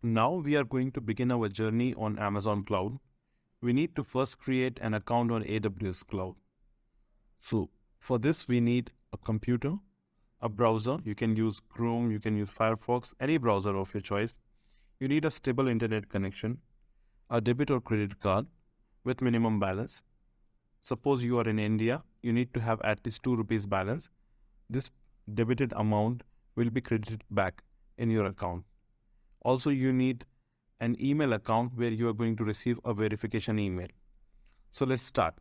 Now we are going to begin our journey on Amazon Cloud. We need to first create an account on AWS Cloud. So for this, we need a computer, a browser. You can use Chrome, you can use Firefox, any browser of your choice. You need a stable internet connection, a debit or credit card with minimum balance. Suppose you are in India, you need to have at least 2 rupees balance. This debited amount will be credited back in your account. Also, you need an email account where you are going to receive a verification email. So let's start.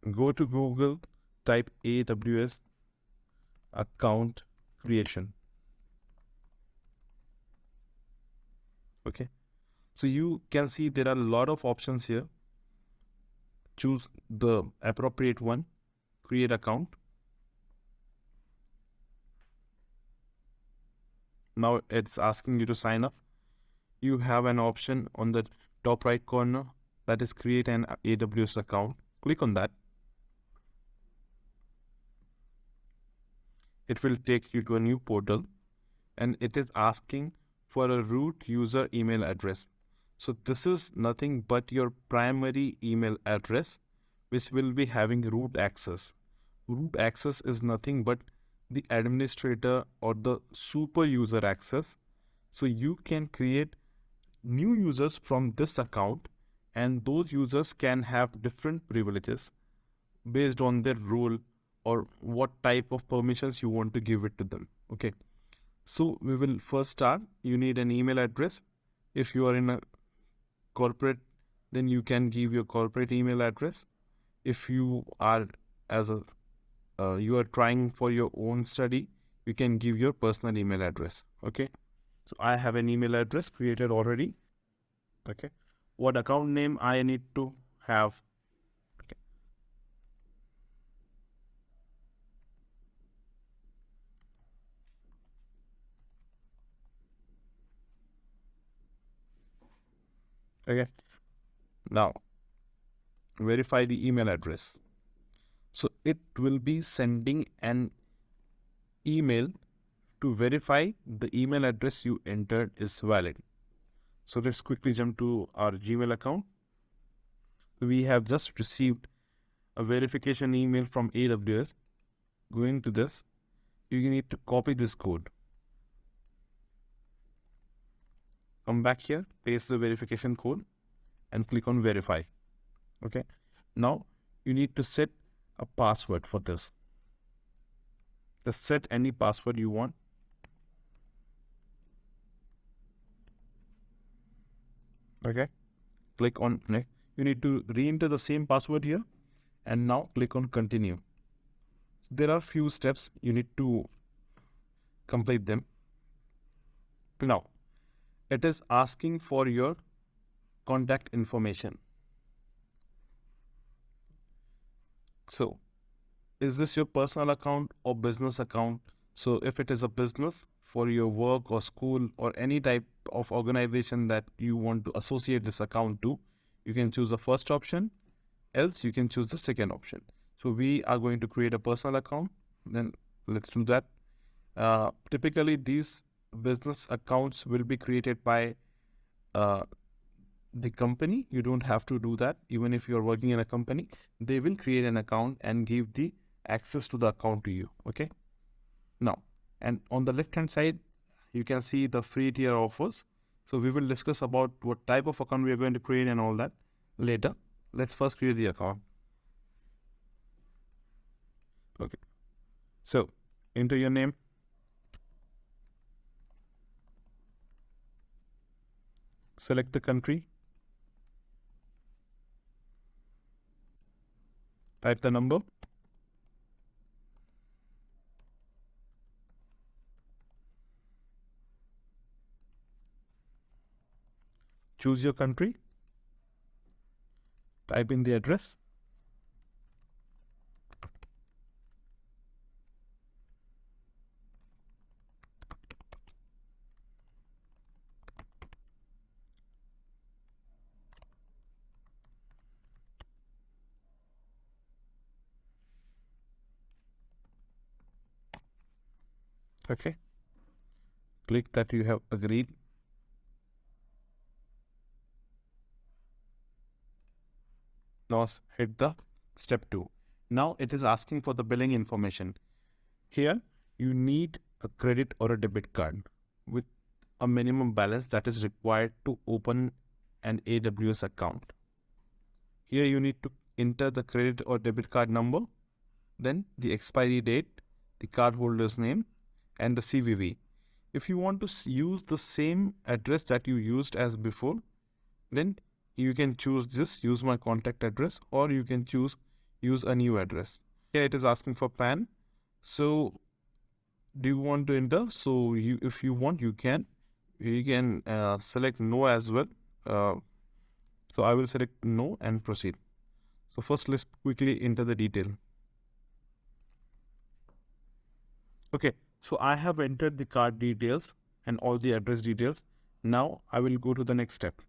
Go to Google, type AWS account creation. Okay. So you can see there are a lot of options here. Choose the appropriate one, create account. Now it's asking you to sign up. You have an option on the top right corner that is create an AWS account. Click on that. It will take you to a new portal and it is asking for a root user email address. So this is nothing but your primary email address which will be having root access. Root access is nothing but the administrator or the super user access. So you can create new users from this account and those users can have different privileges based on their role or what type of permissions you want to give it to them. Okay. So we will first start. You need an email address. If you are in a corporate, then you can give your corporate email address. If you are you are trying for your own study, you can give your personal email address. Okay. So I have an email address created already. Okay. What account name I need to have? Okay. Okay. Now verify the email address. So it will be sending an email to verify the email address you entered is valid. So let's quickly jump to our Gmail account. We have just received a verification email from AWS. Going to this, you need to copy this code. Come back here, paste the verification code and click on verify. Okay. Now you need to set a password for this. Just set any password you want. Okay. Click on next. You need to re-enter the same password here and now click on continue. There are few steps you need to complete them. Now it is asking for your contact information. So is this your personal account or business account? So if it is a business for your work or school or any type of organization that you want to associate this account to, you can choose the first option, else you can choose the second option. So we are going to create a personal account, then let's do that. Typically these business accounts will be created by the company. You don't have to do that. Even if you're working in a company, they will create an account and give the access to the account to you. Okay. Now, and on the left hand side, you can see the free tier offers. So we will discuss about what type of account we are going to create and all that later. Let's first create the account. Okay. So enter your name. Select the country. Type the number. Choose your country. Type in the address. Okay. click that you have agreed. Now hit the step 2. Now it is asking for the billing information. Here you need a credit or a debit card with a minimum balance that is required to open an AWS account. Here you need to enter the credit or debit card number, then the expiry date, the cardholder's name, and the CVV. If you want to use the same address that you used as before, then you can choose this, use my contact address, or you can choose use a new address. Here it is asking for PAN. So do you want to enter? So if you want, you can select no as well. So I will select no and proceed. So first let's quickly enter the detail. Okay, so I have entered the card details and all the address details. Now I will go to the next step.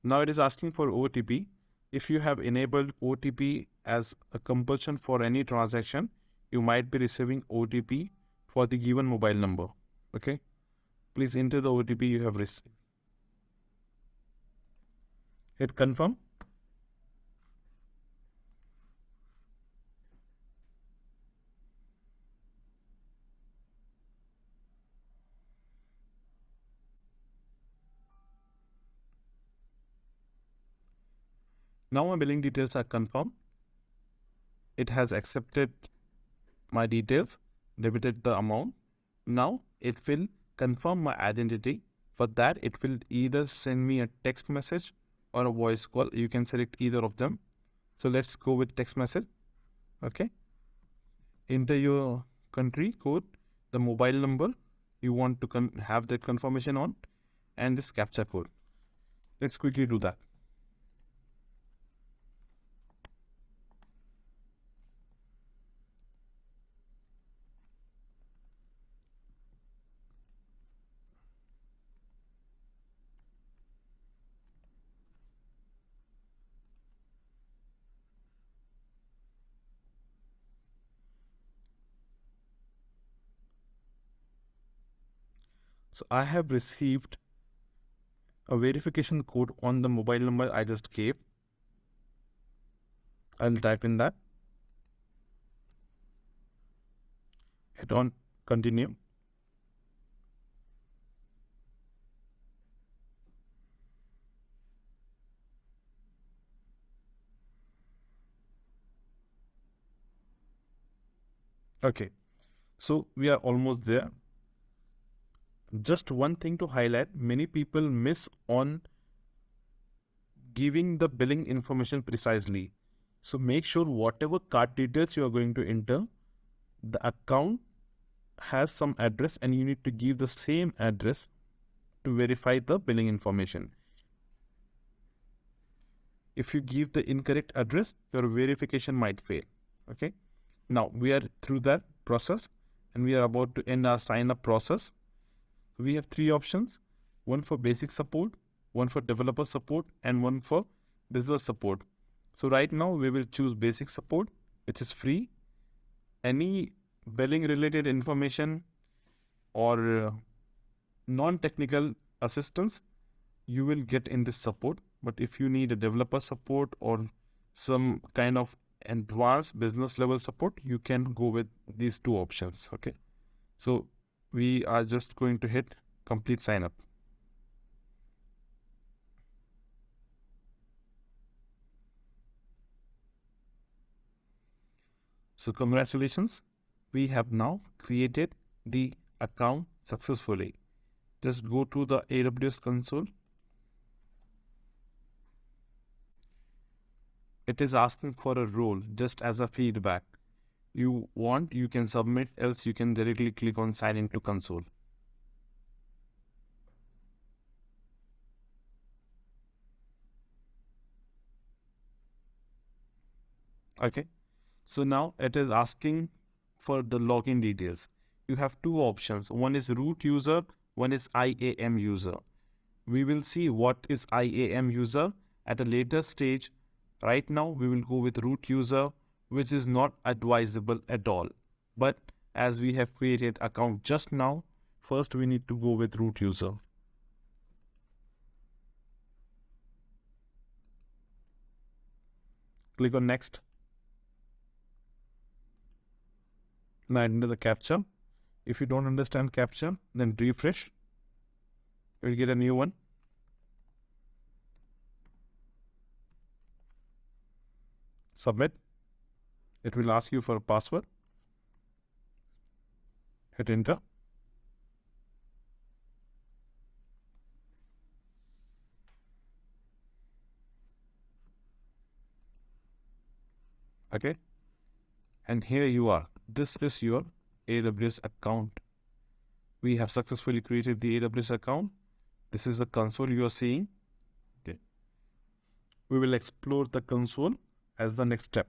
Now it is asking for OTP. If you have enabled OTP as a compulsion for any transaction, you might be receiving OTP for the given mobile number. Okay, please enter the OTP you have received. Hit confirm. Now my billing details are confirmed. It has accepted my details, debited the amount. Now it will confirm my identity. For that, it will either send me a text message or a voice call. You can select either of them. So let's go with text message. Okay. Enter your country code, the mobile number you want to have that confirmation on, and this captcha code. Let's quickly do that. So I have received a verification code on the mobile number I just gave. I'll type in that. Hit on continue. Okay, so we are almost there. Just one thing to highlight, many people miss on giving the billing information precisely. So make sure whatever card details you are going to enter, the account has some address and you need to give the same address to verify the billing information. If you give the incorrect address, your verification might fail. Okay. Now we are through that process and we are about to end our sign up process. We have 3 options, one for basic support, one for developer support, and one for business support. So right now we will choose basic support, which is free. Any billing related information or non-technical assistance you will get in this support. But if you need a developer support or some kind of advanced business level support, you can go with these 2 options. Okay. So we are just going to hit complete sign up. So congratulations, we have now created the account successfully. Just go to the AWS console. It is asking for a role just as a feedback. You want, you can submit, else you can directly click on sign into console. Okay. So now it is asking for the login details. You have 2 options. One is root user, one is IAM user. We will see what is IAM user at a later stage. Right now, we will go with root user. which is not advisable at all. But as we have created account just now, first we need to go with root user. Click on next. Now enter the captcha. If you don't understand captcha, then refresh. You'll get a new one. Submit. It will ask you for a password. Hit enter. Okay. And here you are. This is your AWS account. We have successfully created the AWS account. This is the console you are seeing. Okay. We will explore the console as the next step.